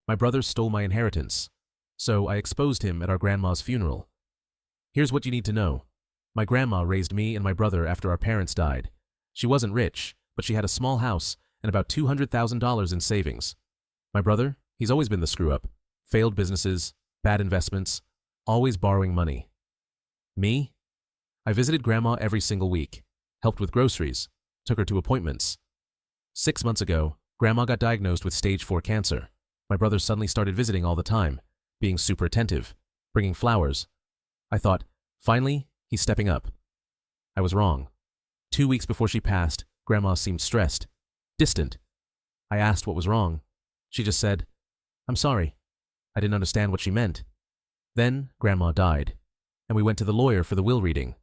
My brother stole my inheritance, so I exposed him at our grandma's funeral. Here's what you need to know. My grandma raised me and my brother after our parents died. She wasn't rich, but she had a small house and about $200,000 in savings. My brother, he's always been the screw-up. Failed businesses, bad investments, always borrowing money. Me? I visited grandma every single week, helped with groceries, took her to appointments. 6 months ago, grandma got diagnosed with stage 4 cancer. My brother suddenly started visiting all the time, being super attentive, bringing flowers. I thought, finally, he's stepping up. I was wrong. 2 weeks before she passed, grandma seemed stressed, distant. I asked what was wrong. She just said, "I'm sorry." I didn't understand what she meant. Then, grandma died, and we went to the lawyer for the will reading.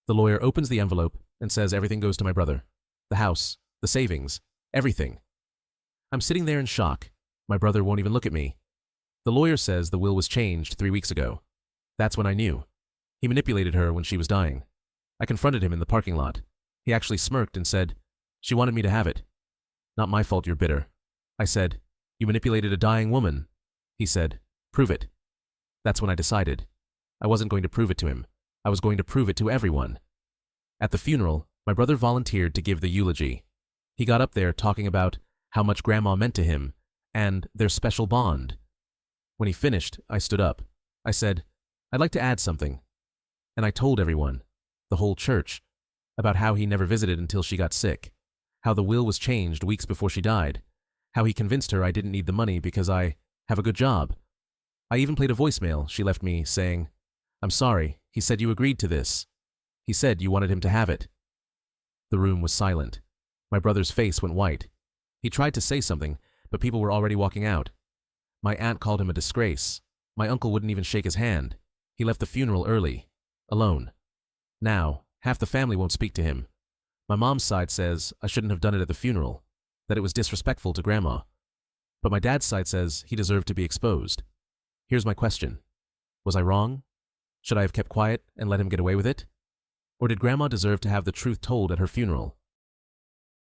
The lawyer opens the envelope and says everything goes to my brother. The house, the savings, everything. I'm sitting there in shock. My brother won't even look at me. The lawyer says the will was changed 3 weeks ago. That's when I knew. He manipulated her when she was dying. I confronted him in the parking lot. He actually smirked and said, "She wanted me to have it." "Not my fault you're bitter." I said, "You manipulated a dying woman." He said, "Prove it." That's when I decided. I wasn't going to prove it to him. I was going to prove it to everyone. At the funeral, my brother volunteered to give the eulogy. He got up there talking about how much grandma meant to him and their special bond. When he finished, I stood up. I said, "I'd like to add something." And I told everyone, the whole church, about how he never visited until she got sick, how the will was changed weeks before she died, how he convinced her I didn't need the money because I have a good job. I even played a voicemail she left me saying, "I'm sorry, he said you agreed to this. He said you wanted him to have it." The room was silent. My brother's face went white. He tried to say something, but people were already walking out. My aunt called him a disgrace. My uncle wouldn't even shake his hand. He left the funeral early, alone. Now, half the family won't speak to him. My mom's side says I shouldn't have done it at the funeral, that it was disrespectful to grandma. But my dad's side says he deserved to be exposed. Here's my question. Was I wrong? Should I have kept quiet and let him get away with it? Or did grandma deserve to have the truth told at her funeral?